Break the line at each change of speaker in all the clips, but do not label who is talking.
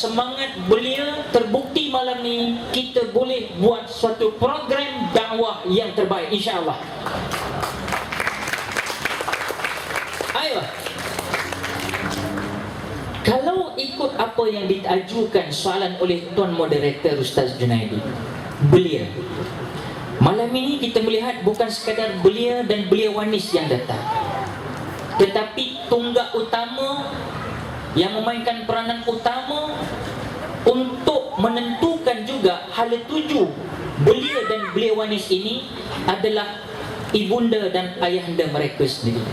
Semangat belia terbukti malam ni kita boleh buat suatu program dakwah yang terbaik, insya-Allah. Ayo. Kalau ikut apa yang diajukan soalan oleh Tuan Moderator Ustaz Junaidi, belia. Malam ini kita melihat bukan sekadar belia dan belia wanis yang datang, tetapi tunggak utama yang memainkan peranan utama untuk menentukan juga hala tuju belia dan belia wanis ini adalah ibunda dan ayahanda mereka sendiri.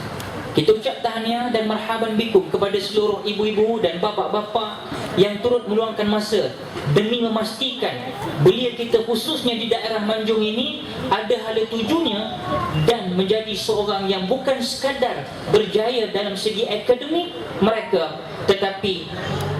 Kita ucap tahniah dan marhaban bikum kepada seluruh ibu-ibu dan bapa-bapa yang turut meluangkan masa demi memastikan belia kita khususnya di daerah Manjung ini ada hala tujunya dan menjadi seorang yang bukan sekadar berjaya dalam segi akademik mereka, tetapi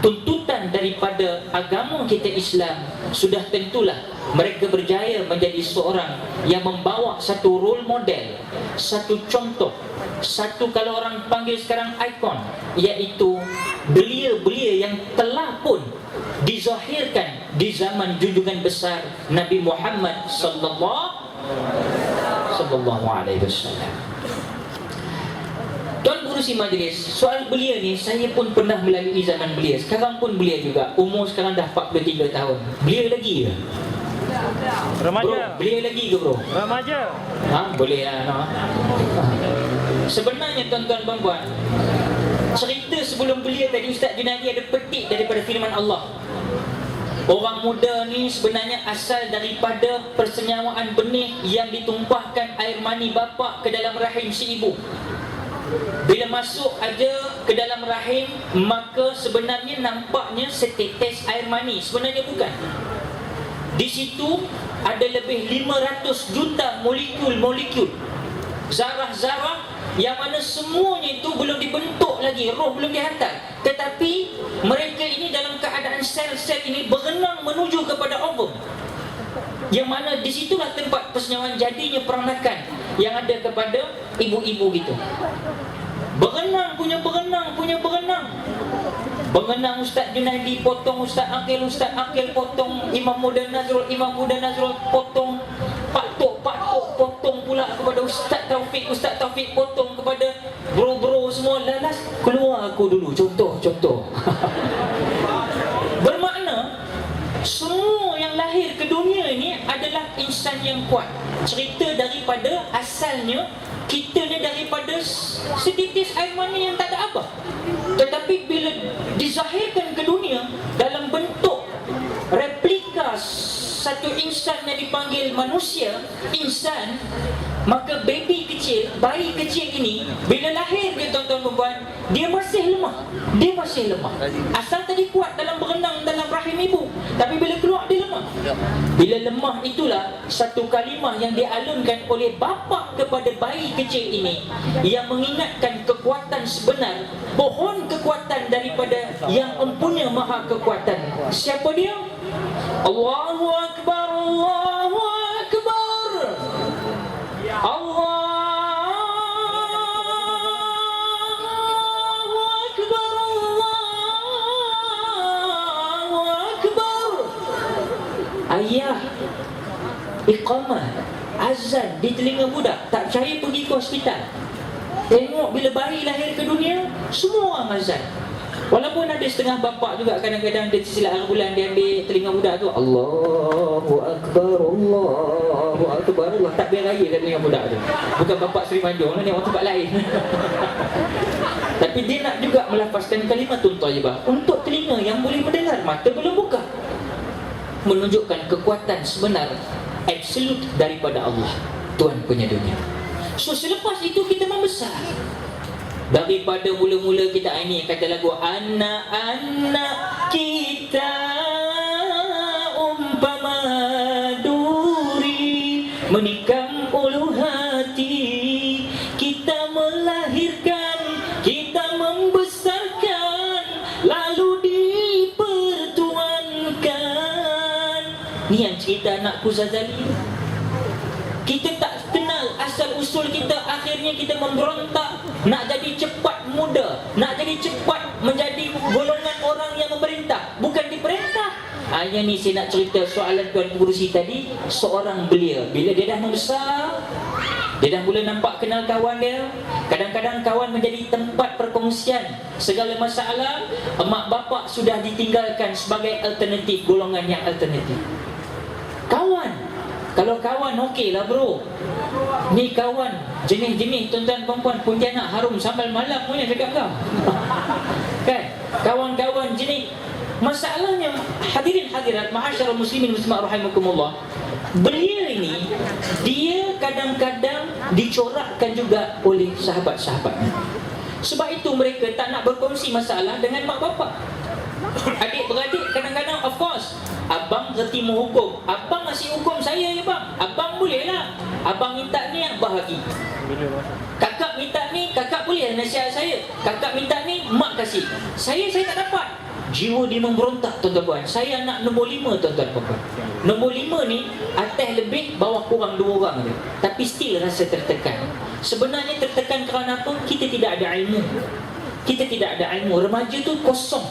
tuntutan daripada agama kita Islam sudah tentulah mereka berjaya menjadi seorang yang membawa satu role model, satu contoh, satu kalau orang panggil sekarang ikon, iaitu belia-belia yang telah pun dizahirkan di zaman junjungan besar Nabi Muhammad sallallahu alaihi wasallam. Tuan Pengerusi Majlis, soal belia ni saya pun pernah melalui zaman belia. Sekarang pun belia juga. Umur sekarang dah 43 tahun. Belia lagi ke?
Remaja.
Bro, belia lagi ke bro?
Remaja.
Boleh lah. Sebenarnya tuan-tuan puan-puan, cerita sebelum belia tadi Ustaz Junaidi ada petik daripada firman Allah. Orang muda ni sebenarnya asal daripada persenyawaan benih yang ditumpahkan air mani bapa ke dalam rahim si ibu. Bila masuk aja ke dalam rahim, maka sebenarnya nampaknya setetes air mani. Sebenarnya bukan. Di situ ada lebih 500 juta molekul-molekul, zarah-zarah yang mana semuanya itu belum dibentuk lagi, roh belum dihantar. Tetapi mereka ini dalam keadaan sel-sel ini berenang menuju kepada ovum, yang mana disitulah tempat persenyawaan jadinya peranakan yang ada kepada ibu-ibu gitu. Berenang punya berenang. Berenang Ustaz Junaidi potong, Ustaz Akil potong, Imam Muda Nazrul potong, Pak Tok potong pula kepada Ustaz Taufik potong kepada bro-bro semua. Lalas keluar aku dulu contoh. Bermakna semua yang lahir ke dunia ini adalah insan yang kuat. Cerita daripada asalnya kita ni daripada setitis air mani yang tak ada apa, tetapi bila dizahirkan ke dunia dalam bentuk replika satu insan yang dipanggil manusia, insan, maka bayi kecil ini bila lahir dia tuan-tuan dan puan, dia masih lemah. Asal tadi kuat dalam berenang dalam rahim ibu, tapi bila keluar dia lemah. Bila lemah itulah satu kalimah yang dialunkan oleh bapa kepada bayi kecil ini yang mengingatkan kekuatan sebenar, pohon kekuatan daripada yang empunya maha kekuatan. Siapa dia? Allahu Akbar, Allahu Akbar, Allahu Akbar, Allahu Akbar. Ayah iqamah azan di telinga budak, tak percaya pergi ke hospital. Tengok bila bayi lahir ke dunia, semua orang azan. Walaupun ada setengah bapa juga kadang-kadang dia silap bulan dia ambil telinga budak tu, Allahu Akbar, Allahu Akbar, Allah tak biar raya kat telinga budak tu. Bukan bapa Seri Manjung lah ni, orang tempat lain. Tapi dia nak juga melafazkan kalimatun thayyibah untuk telinga yang boleh mendengar, mata belum buka, menunjukkan kekuatan sebenar absolut daripada Allah, Tuhan punya dunia. So selepas itu kita membesar. Daripada mula-mula kita ini kata lagu, anak-anak kita umpama duri menikam ulu hati, kita melahirkan, kita membesarkan, lalu dipertuankan. Ni yang cerita anakku Zazali. Kita tak kenal asal usul kita, akhirnya kita memberontak nak jadi cepat muda, nak jadi cepat menjadi golongan orang yang memerintah, bukan Yang ni saya nak cerita soalan Tuan Pengerusi tadi. Seorang belia, bila dia dah membesar, dia dah mula nampak kenal kawan dia. Kadang-kadang kawan menjadi tempat perkongsian segala masalah. Mak bapak sudah ditinggalkan sebagai alternatif, golongan yang alternatif. Kawan, kalau kawan okey lah bro. Ni kawan jenis-jenis tuan-tuan perempuan, Pontianak harum sambal malam punya cakap kau. Kan? Kawan-kawan jenis. Masalahnya hadirin hadirat, ma'asyarul muslimin muslimat rahimakumullah, belia ini dia kadang-kadang dicorakkan juga oleh sahabat-sahabatnya. Sebab itu mereka tak nak berkongsi masalah dengan mak bapak. Adik-beradik kadang-kadang, of course, abang reti menghukum. Abang ngasih hukum saya ya bang. Abang boleh lah. Abang minta ni, abang bagi. Kakak minta ni, kakak boleh nasihat saya. Kakak minta ni, mak kasih. Saya tak dapat. Jiwa dia memberontak tuan-tuan puan. Saya anak nombor 5 tuan-tuan puan. Nombor 5 ni atas lebih, bawah kurang 2 orang je. Tapi still rasa tertekan. Sebenarnya tertekan kerana apa? Kita tidak ada ilmu. Kita tidak ada ilmu. Remaja tu kosong.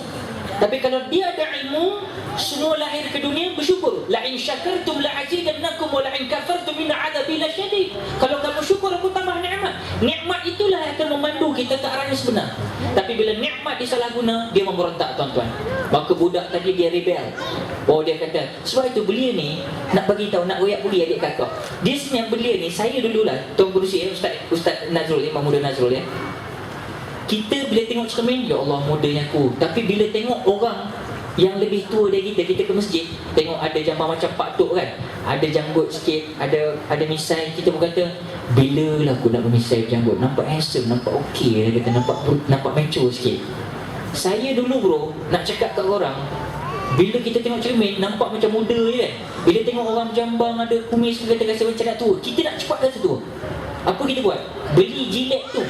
Tapi kalau dia ada ilmu, semua lahir ke dunia bersyukur. La in syakartum la azidannakum wa la in kafartum inna adzabi lasyadid. Kalau kamu syukur, aku tambah nikmat. Nikmat itulah yang akan memandu kita ke arah yang sebenar. Tapi bila nikmat disalahguna, dia memberontak tuan-tuan. Maka budak tadi dia rebel. Oh, dia kata, sebab itu belia ni nak bagi tahu, nak royak buli adik kakak. Dia sebenarnya belia ni, saya dululah Tuan Pengerusi, Ustaz Nazrul, Imam Muda Nazrul ya. Kita bila tengok cermin, ya Allah mudanya aku. Tapi bila tengok orang yang lebih tua dari kita ke masjid, tengok ada jamban macam Pak Tok kan, ada janggut sikit, ada misai, kita pun kata, bila lah aku nak bermisai janggut, nampak handsome, nampak okey, dia kata nampak mature sikit. Saya dulu bro, nak cakap kat orang, bila kita tengok cermin, nampak macam muda je kan. Bila tengok orang jambang ada kumis, kita rasa macam nak tua. Kita nak cepat rasa tua. Apa kita buat? Beli jilet tu,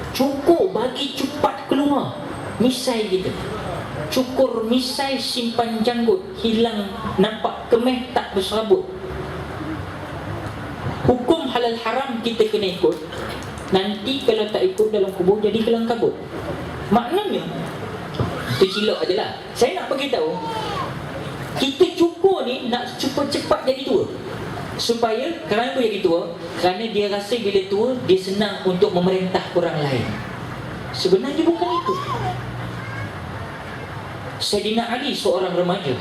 cukur bagi cepat keluar misai kita. Cukur misai, simpan janggut, hilang, nampak kemeh, tak berserabut. Hukum halal haram kita kena ikut. Nanti kalau tak ikut dalam kubur jadi kelang kabut. Maknanya itu cilok aje lah. Saya nak beritahu, kita cukur ni nak cepat-cepat jadi tua. Supaya, kerana dia jadi tua, kerana dia rasa bila tua, dia senang untuk memerintah orang lain. Sebenarnya bukan itu. Sayyidina Ali seorang remaja,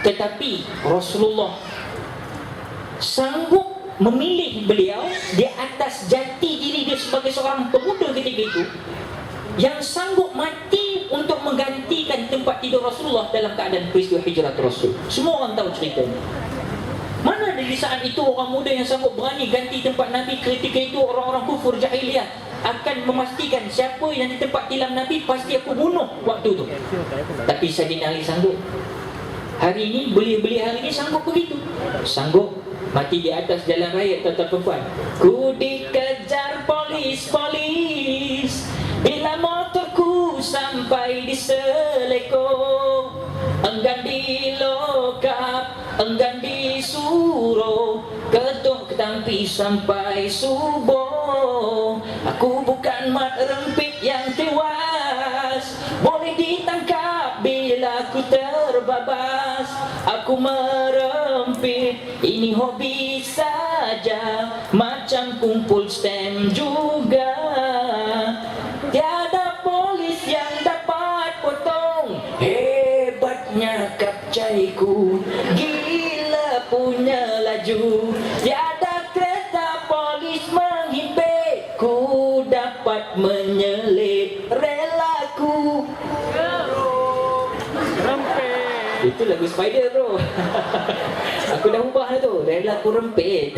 tetapi Rasulullah sanggup memilih beliau di atas jati diri dia sebagai seorang pemuda ketika itu, yang sanggup mati untuk menggantikan tempat tidur Rasulullah dalam keadaan peristiwa hijrah Rasul. Semua orang tahu cerita ini. Mana di saat itu orang muda yang sanggup berani ganti tempat Nabi? Ketika itu orang-orang kufur jahiliyah akan memastikan siapa yang di tempat tilam Nabi, pasti aku bunuh waktu tu. Tapi Sayyidina Ali sanggup. Hari ini, belia-belia hari ini sanggup begitu. Sanggup mati di atas jalan raya, tuan-tuan perempuan. Ku dikejar polis-polis, bila motorku sampai di Seleko, enggan dilokap, enggan disuruh, ketuk ketampi sampai subuh. Aku bukan mat rempit yang tewas, boleh ditangkap bila aku terbabas. Aku merempit, ini hobi saja, macam kumpul stem juga. Tiada polis yang dapat potong hebatnya kapcaiku, gila punya laju. Tiada kereta polis menghimpit, ku dapat menyelit relaku. Itu lagu Spider bro. Aku dah ubah dah tu, relaku rempit.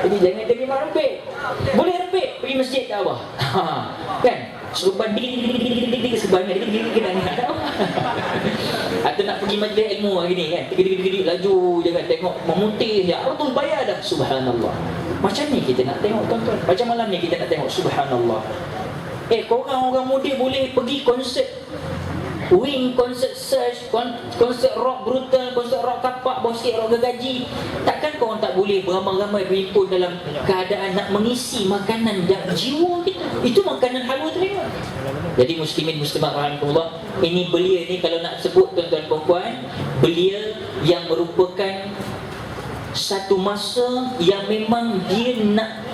Jadi jangan jadi mak rempit. Boleh rempit, pergi masjid tak abah. Kan? Serupan dik sebanyak dik atau nak pergi majlis ilmu hari ni kan, dik laju jangan tengok memutih, ya Rasul bayar dah. Subhanallah. Macam ni kita nak tengok tuan-tuan. Macam malam ni kita nak tengok subhanallah. Korang orang muda boleh pergi konsert Wing, konsert search, konsert rock brutal, konsert rock kapak, bawah sikit rock gergaji. Takkan korang tak boleh beramai-ramai berhimpun dalam keadaan nak mengisi makanan dan jiwa kita. Itu makanan halwa terima. Jadi muslimin muslimat rahimahullah, ini belia ni kalau nak sebut tuan-tuan dan puan, belia yang merupakan satu masa yang memang dia nak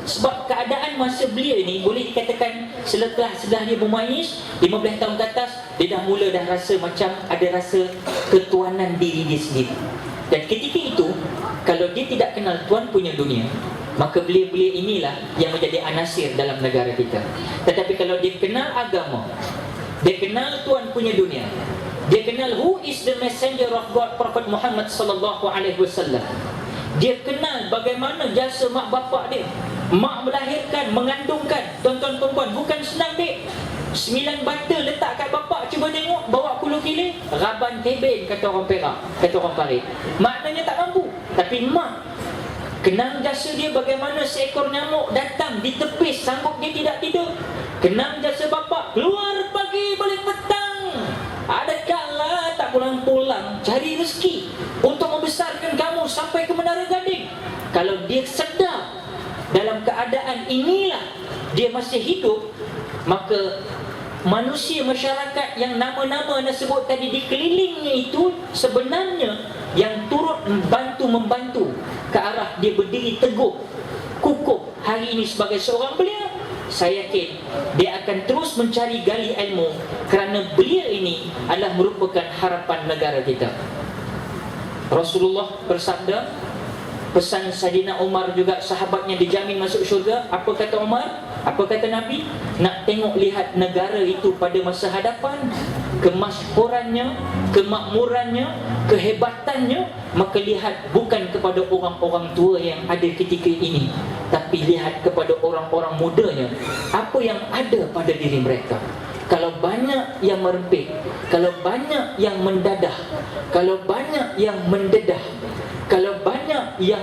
sebab keadaan masa belia ni boleh dikatakan setelah dia bermais 15 tahun ke atas, dia dah mula dah rasa macam ada rasa ketuanan diri dia sendiri. Dan ketika itu, kalau dia tidak kenal tuan punya dunia, maka belia-belia inilah yang menjadi anasir dalam negara kita. Tetapi kalau dia kenal agama, dia kenal tuan punya dunia, dia kenal who is the messenger of God, Prophet Muhammad sallallahu alaihi wasallam. Dia kenal bagaimana jasa mak bapak dia. Mak melahirkan, mengandungkan. Tuan-tuan perempuan, bukan senang dek. 9 bata letak kat bapak, cuba tengok, bawa kulu kilir, raban teben, kata orang Perak, kata orang Parit. Maknanya tak mampu. Tapi mak kenal jasa dia, bagaimana seekor nyamuk datang di tepis, sanggup dia tidak tidur. Kenal jasa bapak, keluar pagi balik petang, ada kala tak pulang-pulang cari rezeki untuk membesarkan kamu sampai ke Menara Gading. Kalau dia sedar dalam keadaan inilah dia masih hidup, maka manusia, masyarakat yang nama-nama anda sebut tadi dikelilingnya itu sebenarnya yang turut membantu ke arah dia berdiri teguh, kukuh hari ini sebagai seorang belia. Saya yakin dia akan terus mencari gali ilmu, kerana belia ini adalah merupakan harapan negara kita. Rasulullah bersabda, pesan Saidina Umar juga sahabatnya dijamin masuk syurga. Apa kata Umar? Apa kata Nabi? Nak tengok lihat negara itu pada masa hadapan, kemasyhurannya, kemakmurannya, kehebatannya, maka lihat bukan kepada orang-orang tua yang ada ketika ini, tapi lihat kepada orang-orang mudanya, apa yang ada pada diri mereka. Kalau banyak yang merempit, kalau banyak yang mendadah, kalau banyak yang mendedah, kalau banyak yang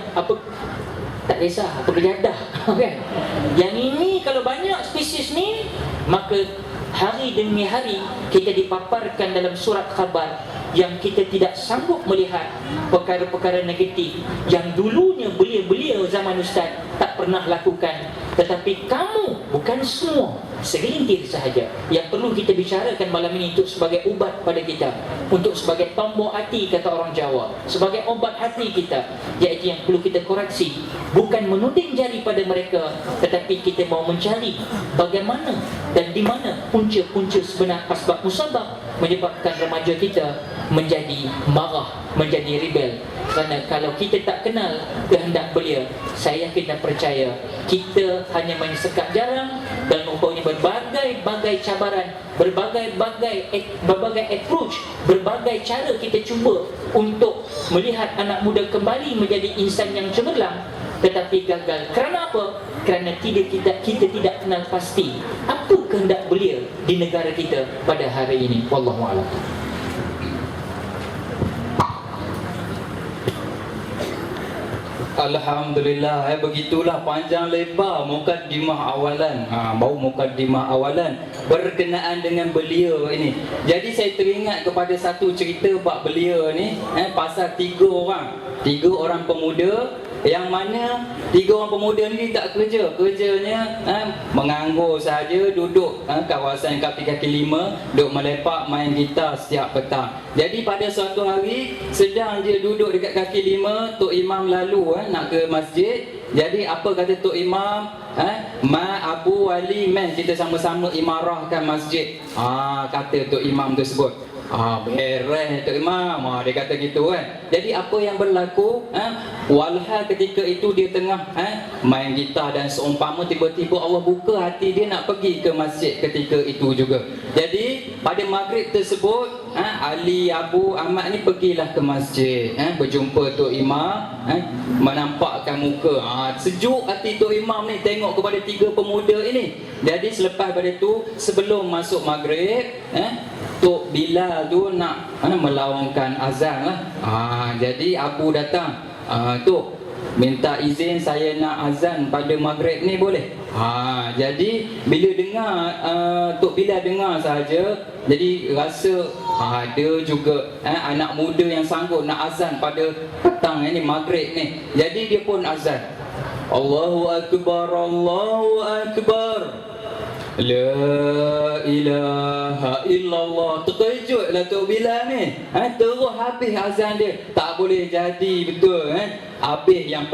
tak kisah apa kejadah kan? Yang ini kalau banyak spesies ni, maka hari demi hari kita dipaparkan dalam surat khabar yang kita tidak sanggup melihat perkara-perkara negatif yang dulunya belia-belia zaman Ustaz tak pernah lakukan. Tetapi kamu, bukan semua, segelintir sahaja yang perlu kita bicarakan malam ini untuk sebagai ubat pada kita, untuk sebagai tombok hati kata orang Jawa, sebagai obat hati kita, iaitu yang perlu kita koreksi. Bukan menuding jari pada mereka, tetapi kita mau mencari bagaimana dan di mana punca-punca sebenar asbab musabab menyebabkan remaja kita menjadi marah, menjadi rebel. Kerana kalau kita tak kenal kehendak belia, saya yakin dan percaya kita hanya main sekap jarang dan mempunyai berbagai-bagai cabaran, berbagai approach, berbagai cara kita cuba untuk melihat anak muda kembali menjadi insan yang cemerlang, tetapi gagal. Kerana apa? Kerana kita tidak kenal pasti apa kehendak belia di negara kita pada hari ini. Wallahu a'lam.
Alhamdulillah, begitulah panjang lebar mukadimah awalan. Baru mukadimah awalan berkenaan dengan belia ini. Jadi saya teringat kepada satu cerita bab belia ni, pasal tiga orang pemuda, yang mana tiga orang pemuda ni tak kerja. Kerjanya menganggur saja, duduk kawasan kaki lima, duduk melepak main gitar setiap petang. Jadi pada suatu hari sedang dia duduk dekat kaki lima, Tok Imam lalu nak ke masjid. Jadi apa kata Tok Imam? Ma Abu Wali, men kita sama-sama imarahkan masjid. Kata Tok Imam tersebut. Beres Tok Imam, dia kata gitu kan. Jadi apa yang berlaku, walhal ketika itu dia tengah main gitar dan seumpama, tiba-tiba Allah buka hati dia nak pergi ke masjid ketika itu juga. Jadi pada maghrib tersebut, Ali Abu Ahmad ni pergilah ke masjid, berjumpa Tok Imam, menampakkan muka. Sejuk hati Tok Imam ni tengok kepada tiga pemuda ini. Jadi selepas pada itu, sebelum masuk maghrib, Tok Bilal tu nak melaungkan azan lah. Jadi Abu datang, Tok minta izin saya nak azan pada maghrib ni boleh? Jadi bila dengar Tok Bilal dengar saja, jadi rasa ada juga anak muda yang sanggup nak azan pada petang ni, maghrib ni. Jadi dia pun azan. Allahu Akbar, Allahu Akbar, La ilaha illallah. Terkejutlah Tok Bilal ni. Terus habis azan dia. Tak boleh jadi betul. Habis yang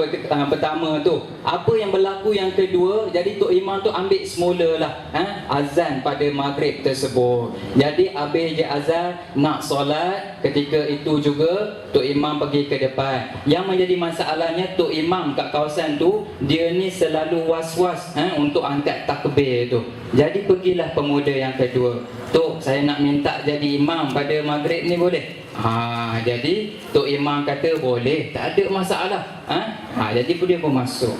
pertama tu. Apa yang berlaku yang kedua? Jadi Tok Imam tu ambil semula lah azan pada maghrib tersebut. Jadi habis je azan, nak solat, ketika itu juga Tok Imam pergi ke depan. Yang menjadi masalahnya, Tok Imam kat kawasan tu, dia ni selalu was-was untuk angkat takbir tu. Jadi pergilah pemuda yang kedua. Tok, saya nak minta jadi imam pada maghrib ni boleh? Jadi Tok Imam kata boleh, tak ada masalah. Jadi dia pun masuk.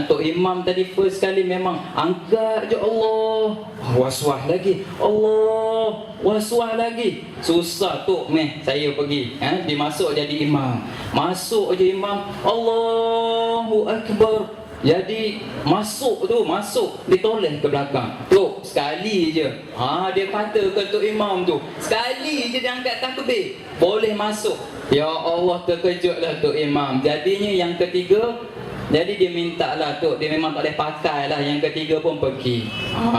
Tok Imam tadi first kali memang angkat je Allah, was-was lagi, Allah, was-was lagi. Susah Tok, saya pergi. Dia masuk jadi imam. Masuk je imam, Allahu Akbar. Jadi masuk, ditoleh ke belakang. Tok, sekali je. Dia kata ke Tok Imam tu, sekali je dia angkat takbir, boleh masuk. Ya Allah, terkejutlah Tok Imam. Jadinya yang ketiga, jadi dia minta lah Tok, dia memang tak boleh pakai lah. Yang ketiga pun pergi.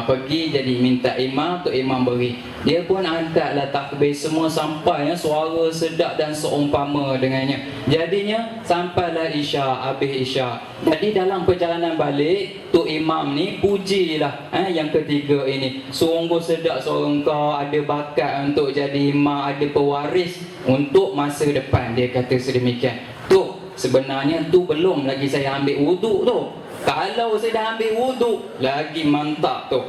Pergi jadi minta imam, Tok Imam beri. Dia pun angkat lah takbir semua sampai suara sedap dan seumpama dengannya. Jadinya sampailah Isya, habis Isya. Jadi dalam perjalanan balik, Tok Imam ni pujilah yang ketiga ini. Sungguh sedap suara engkau, ada bakat untuk jadi imam, ada pewaris untuk masa depan. Dia kata sedemikian. Tok, sebenarnya tu belum lagi saya ambil wuduk tu. Kalau saya dah ambil wuduk, lagi mantap tu.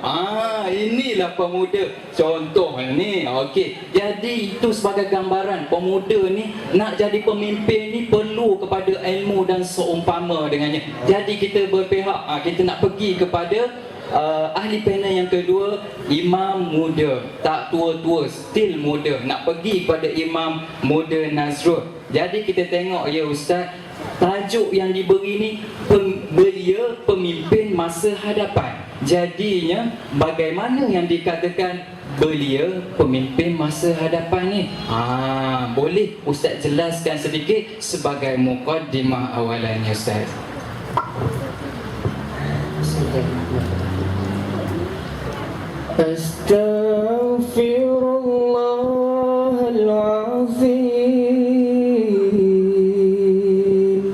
Inilah pemuda. Contoh ni. Okey. Jadi itu sebagai gambaran pemuda ni nak jadi pemimpin ni perlu kepada ilmu dan seumpama dengannya. Jadi kita berpihak, kita nak pergi kepada ahli panel yang kedua, imam muda, tak tua-tua, still muda. Nak pergi kepada imam muda Nazrul. Jadi kita tengok ya Ustaz, tajuk yang diberi ni belia pemimpin masa hadapan. Jadinya bagaimana yang dikatakan belia pemimpin masa hadapan ni? Boleh Ustaz jelaskan sedikit sebagai muqaddimah awalannya Ustaz?
Astaghfirullahalazim,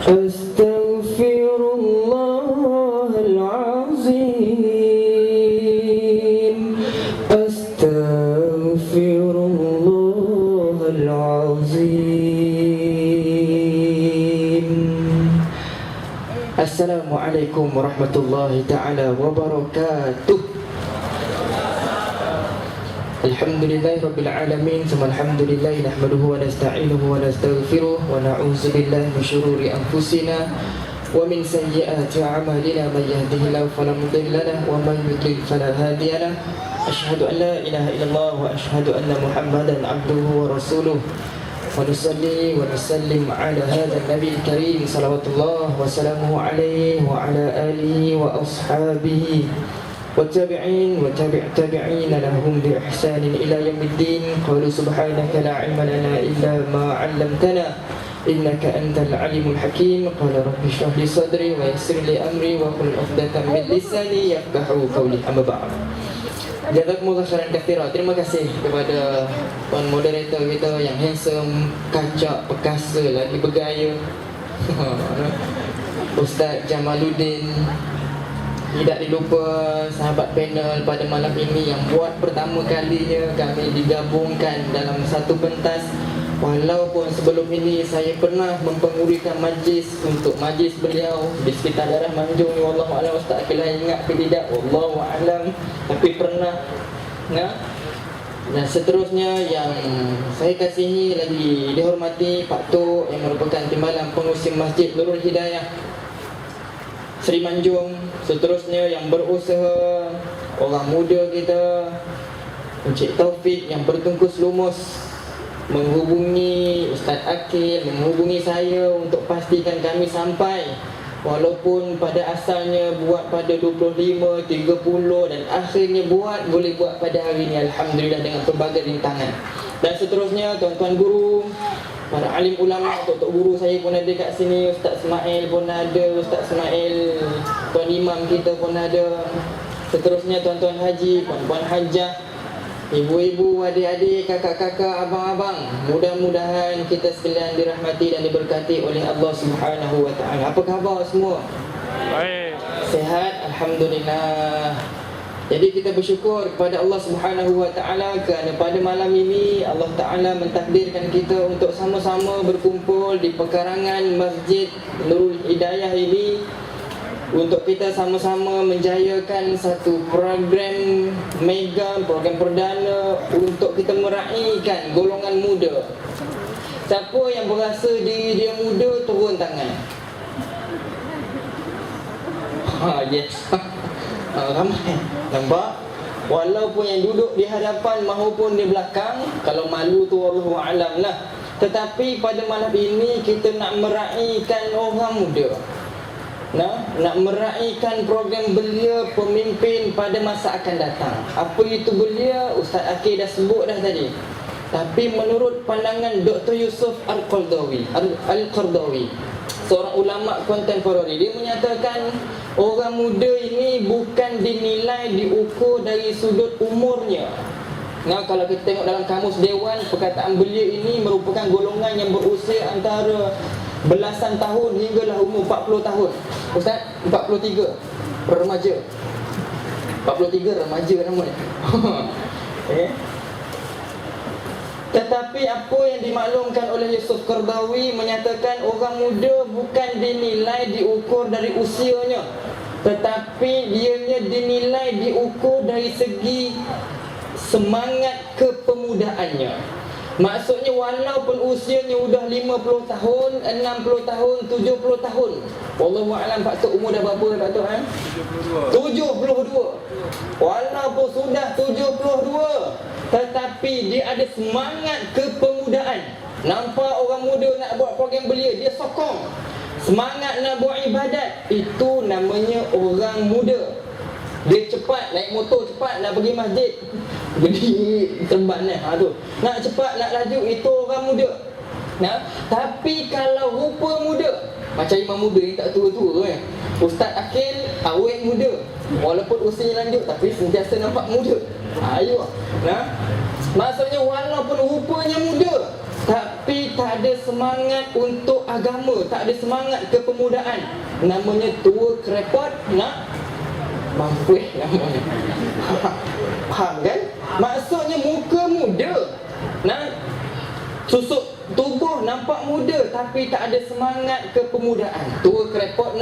Astaghfirullahalazim, Astaghfirullahalazim. Assalamualaikum warahmatullahi ta'ala wabarakatuh. Alhamdulillahi Rabbil Alamin, Thumma alhamdulillahi nahmaduhu wa nasta'inuhu wa nastaghfiruh wa na'udzu billahi min syururi anfusina wa min sayyiati a'malina. Man yahdihillahu fala mudilla lahu wa man yudlil fala hadiya lahu. Asyhadu an la ilaha illallah wa asyhadu anna Muhammadan 'abduhu wa rasuluh. Wa nusalli wa nusallim ala hadzal nabiyil karim salawatullah wa salamuhu alaihi wa ala alihi wa ashabihi والتابعين وتابع لهم بإحسان إلى يوم الدين. قالوا سبحانك لا علم لنا إلا ما علمتنا إنك أنت العليم الحكيم. قال رب اشرح لي صدري ويسر لي أمري واحلل عقدة من لساني يفقهوا قولي. أما بعد, jazakumullah khairan katsira. Terima kasih kepada tuan moderator kita yang handsome, kacak, perkasa, lagi bergaya, Ustaz Jamaluddin. Tidak dilupa sahabat panel pada malam ini yang buat pertama kalinya kami digabungkan dalam satu pentas. Walaupun sebelum ini saya pernah mempengurukan majlis untuk majlis beliau di sekitar daerah Manjung ni, wallahualam Ustaz Akil ingat ke tidak, wallahualam, tapi pernah. Dan seterusnya yang saya kasihi lagi dihormati Pak Tok yang merupakan timbalan pengusung Masjid Nurul Hidayah Seri Manjung. Seterusnya yang berusaha, orang muda kita, Encik Taufik yang bertungkus lumus menghubungi Ustaz Akil, menghubungi saya untuk pastikan kami sampai Walaupun pada asalnya buat pada 25, 30 dan akhirnya boleh buat pada hari ini, alhamdulillah, dengan pelbagai rintangan. Dan seterusnya tuan-tuan guru, para alim ulama, tok guru saya pun ada kat sini, Ustaz Ismail pun ada, Ustaz Ismail, tuan imam kita pun ada. Seterusnya tuan-tuan haji, puan-puan hajah, ibu-ibu, adik-adik, kakak-kakak, abang-abang, mudah-mudahan kita sekalian dirahmati dan diberkati oleh Allah Subhanahu wa taala. Apa khabar semua?
Baik.
Sehat, alhamdulillah. Jadi kita bersyukur kepada Allah Subhanahu wa taala kerana pada malam ini Allah Taala mentakdirkan kita untuk sama-sama berkumpul di pekarangan Masjid Nurul Hidayah ini untuk kita sama-sama menjayakan satu program mega, program perdana untuk kita meraihkan golongan muda. Siapa yang berasa diri dia muda, turun tangan. Yes. Ramai. Nampak? Walaupun yang duduk di hadapan maupun di belakang, kalau malu tu wallahu alam lah. Tetapi pada malam ini kita nak meraihkan orang muda. Nak meraihkan program belia pemimpin pada masa akan datang. Apa itu belia? Ustaz Akir dah sebut dah tadi. Tapi menurut pandangan Dr. Yusuf Al-Qardawi, seorang ulama kontemporari, dia menyatakan orang muda ini bukan dinilai, diukur dari sudut umurnya. Kalau kita tengok dalam kamus Dewan, perkataan belia ini merupakan golongan yang berusia antara belasan tahun hinggalah umur 40 tahun. Ustaz, 43 remaja. 43 remaja namanya. Tetapi apa yang dimaklumkan oleh Yusuf Qardawi menyatakan orang muda bukan dinilai, diukur dari usianya, tetapi dianya dinilai, diukur dari segi semangat kepemudaannya. Maksudnya walaupun usianya sudah 50 tahun, 60 tahun, 70 tahun, wallahu a'lam, Pak Tok umur dah berapa Pak Tok? 72. Walaupun sudah 72, tetapi dia ada semangat kepemudaan. Nampak orang muda nak buat program belia, dia sokong. Semangat nak buat ibadat, itu namanya orang muda. Dia cepat, naik motor cepat nak pergi masjid, berdiri terbat tu. Nak cepat, nak laju, itu orang muda. Tapi kalau rupa muda, macam imam muda ni tak tua-tua kan. Ustaz Akil awet muda, walaupun usianya lanjut tapi sentiasa nampak muda. Ayo. Maksudnya walaupun rupanya muda, tapi tak ada semangat untuk agama, tak ada semangat kepemudaan. Namanya tua kerepot, mampu namanya. Faham kan? Maksudnya muka muda, susuk tubuh nampak muda tapi tak ada semangat kepemudaan. Tua kerepot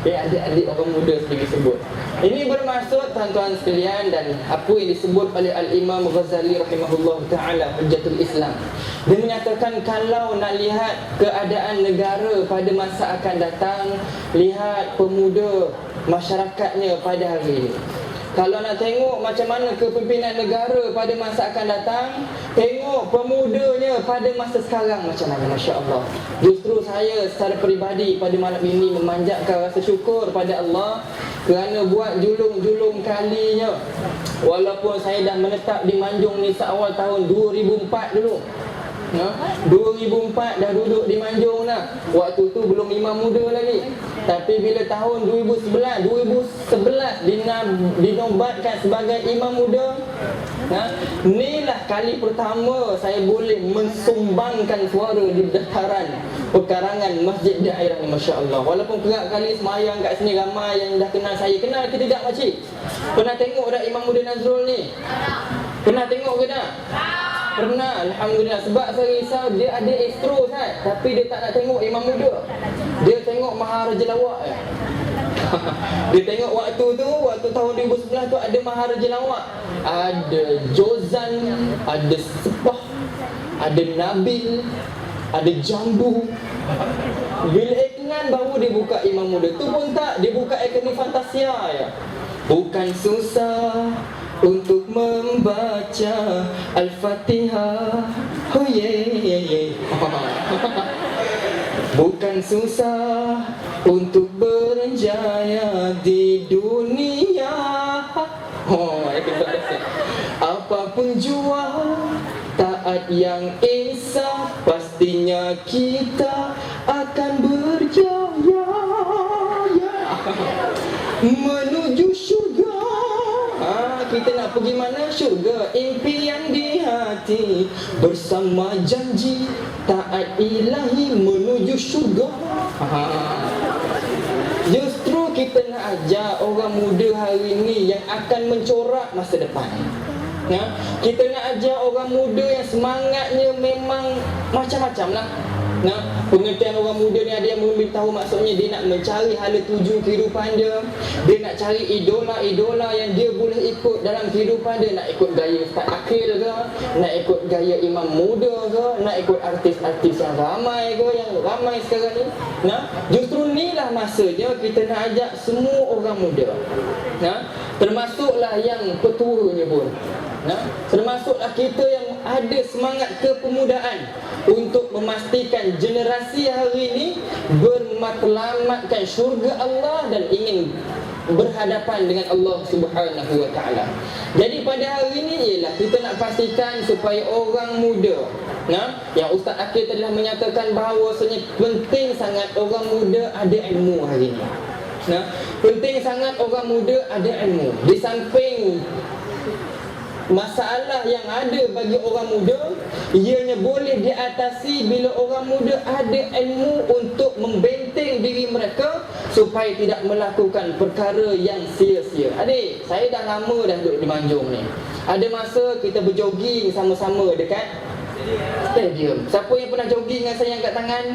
adik-adik orang muda sedikit sebut. Ini bermaksud tuan-tuan sekalian, dan apa yang disebut oleh Al-Imam Ghazali rahimahullah ta'ala, Hujjatul Islam. Dia menyatakan kalau nak lihat keadaan negara pada masa akan datang, lihat pemuda masyarakatnya pada hari ini. Kalau nak tengok macam mana kepimpinan negara pada masa akan datang, tengok pemudanya pada masa sekarang macam mana, Masya Allah. Justru saya secara peribadi pada malam ini memanjatkan rasa syukur pada Allah kerana buat julung-julung kalinya. Walaupun saya dah menetap di Manjung ni seawal tahun 2004 dulu. 2004 dah duduk di Manjung dah. Waktu tu belum imam muda lagi. Tapi bila tahun 2011 dinobatkan sebagai imam muda, inilah kali pertama saya boleh mensumbangkan suara di dataran pekarangan masjid daerah ni, Masya Allah. Walaupun kerap kali semayang kat sini ramai yang dah kenal saya. Kenal ke tidak makcik? Pernah tengok dah imam muda Nazrul ni? Pernah tengok ke tak? Pernah, alhamdulillah. Sebab saya risau dia ada ekstro kan, tapi dia tak nak tengok imam muda. Dia tengok Maharaja Lawak. Dia tengok waktu tahun 2011 tu ada Maharaja Lawak, ada Jozan, ada Sepah, ada Nabil, ada Jambu. Bila iklan baru dia buka imam muda. Tu pun tak, dia buka iklan Fantasia ya. Bukan susah untuk membaca Al-Fatihah. Oh yeah, yeah, yeah. Bukan susah untuk berjaya di dunia. Apapun jua taat yang esa, pastinya kita akan berjaya menuju syurga. Kita nak pergi mana? Syurga. Impian di hati bersama janji taat ilahi menuju syurga. Justru kita nak ajar orang muda hari ini yang akan mencorak masa depan. Kita nak ajar orang muda yang semangatnya memang macam-macam lah. Pengertian orang muda ni ada yang memberitahu maksudnya dia nak mencari hala tuju kehidupan dia. Dia nak cari idola-idola yang dia boleh ikut dalam kehidupan dia. Nak ikut gaya Ustaz Akil ke, nak ikut gaya imam muda ke, nak ikut artis-artis yang ramai ke, yang ramai sekarang ni. Justru inilah masanya kita nak ajak semua orang muda, termasuklah yang petuanya pun, termasuklah kita yang ada semangat kepemudaan untuk memastikan generasi hari ini bermatlamatkan syurga Allah dan ingin berhadapan dengan Allah Subhanahu wa taala. Jadi pada hari ini ialah kita nak pastikan supaya orang muda, yang Ustaz Akil telah menyatakan bahawasanya penting sangat orang muda ada ilmu hari ini. Penting sangat orang muda ada ilmu. Di samping masalah yang ada bagi orang muda, ianya boleh diatasi bila orang muda ada ilmu untuk membenteng diri mereka supaya tidak melakukan perkara yang sia-sia. Adik, saya dah lama dah duduk di Manjung ni. Ada masa kita berjoging sama-sama dekat stadium. Siapa yang pernah jogging dengan saya angkat tangan?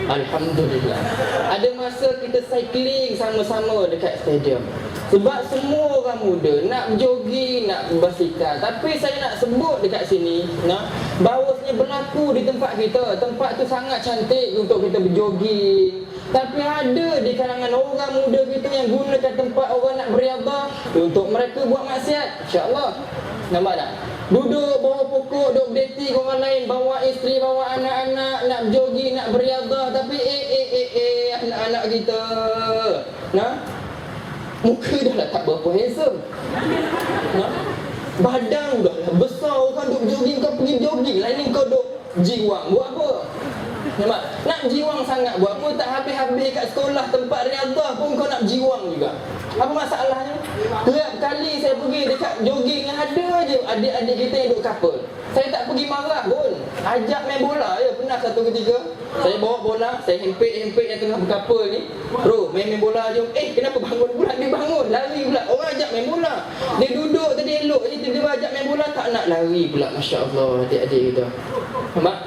Alhamdulillah. Ada masa kita cycling sama-sama dekat stadium. Sebab semua orang muda nak jogging, nak berbasikal. Tapi saya nak sebut dekat sini, bahawasanya berlaku di tempat kita. Tempat tu sangat cantik untuk kita berjogging. Tapi ada di kalangan orang muda kita yang gunakan tempat orang nak beriadah untuk mereka buat maksiat. InsyaAllah. Nampak tak? Duduk bawah pokok, duduk berdating orang lain, bawa isteri, bawa anak-anak, nak jogging, nak beriadah. Tapi anak-anak kita, muka dah lah tak berapa handsome, badan dah lah besar. Orang duduk jogging, kau pergi jogging lah. Ini kau duduk jiwang, buat apa? Nampak? Nak jiwang sangat buat apa? Tak habis-habis kat sekolah tempat riadah pun kau nak jiwang juga. Apa masalahnya? Tiap kali saya pergi dekat jogging, ada je adik-adik kita yang duduk couple. Saya tak pergi marah pun, ajak main bola je. Pernah satu ketika saya bawa bola, saya hempit yang tengah berkapal ni. Bro, main bola jom. Kenapa bangun pula? Dia bangun, lari pula. Orang ajak main bola, dia duduk tadi elok je, tiba-tiba ajak main bola, tak nak lari pula. Masya Allah, adik-adik kita. Nampak?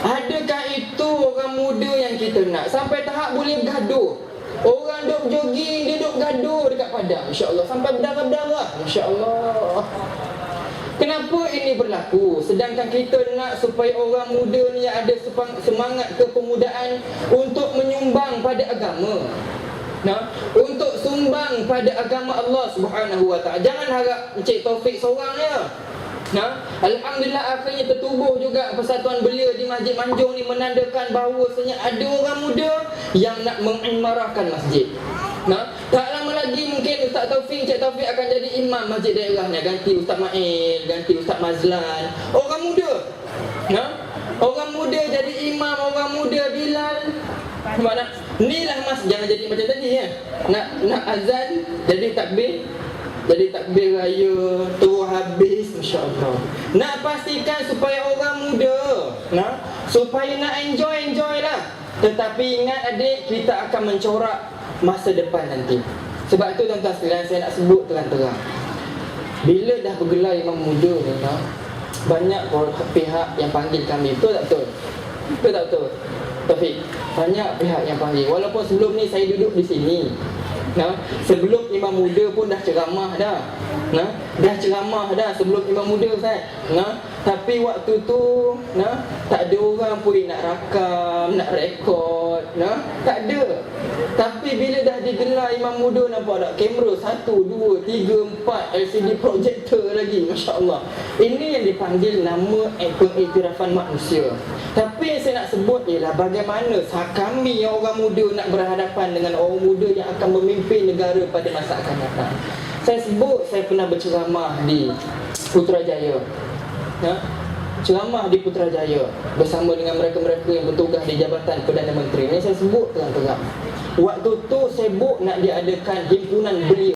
Adakah itu orang muda yang kita nak? Sampai tahap boleh bergaduh. Orang duk jogging, dia duk gaduh dekat padang. Masya Allah, sampai berdarah-darah. Masya Allah. Kenapa ini berlaku? Sedangkan kita nak supaya orang muda ni ada semangat kepemudaan untuk menyumbang pada agama. Untuk sumbang pada agama Allah Subhanahu wa taala. Jangan harap Encik Taufik seorang je. Alhamdulillah akhirnya tertubuh juga persatuan belia di Masjid Manjung ni, menandakan bahawasanya ada orang muda yang nak mengimarahkan masjid. Tak lama lagi mungkin Ustaz Taufik, Encik Taufik akan jadi imam masjid daerahnya, ganti Ustaz Mail, ganti Ustaz Mazlan. Orang muda, orang muda jadi imam, orang muda Bilal. Mana? Inilah mas, jangan jadi macam tadi ya. Nak azan jadi takbir, jadi takbir raya terus habis. Masya Allah. Nak pastikan supaya orang muda, supaya nak enjoy lah. Tetapi ingat adik, kita akan mencorak masa depan nanti. Sebab tu tuan-tuan sekalian, saya nak sebut terang-terang, bila dah bergelar imam muda ni, banyak pihak yang panggil kami. Betul tak betul? Betul tak betul? Taufik, banyak pihak yang panggil. Walaupun sebelum ni saya duduk di sini, sebelum imam muda pun dah ceramah dah. Dah ceramah dah sebelum imam muda Ustaz. Tapi waktu tu tak ada orang pun nak rakam, nak rekod, tak ada. Tapi bila dah digelar Imam Muda, nampak tak kamera 1, 2, 3, 4 LCD projector lagi, Masya Allah. Ini yang dipanggil nama pengiktirafan manusia. Tapi yang saya nak sebut ialah bagaimana kami yang orang muda nak berhadapan dengan orang muda yang akan memimpin negara pada masa akan datang. Saya sebut, saya pernah berceramah di Putrajaya, ceramah di Putrajaya bersama dengan mereka-mereka yang bertugas di Jabatan Perdana Menteri. Ini saya sebut terang-terang. Waktu tu sibuk nak diadakan himpunan belia.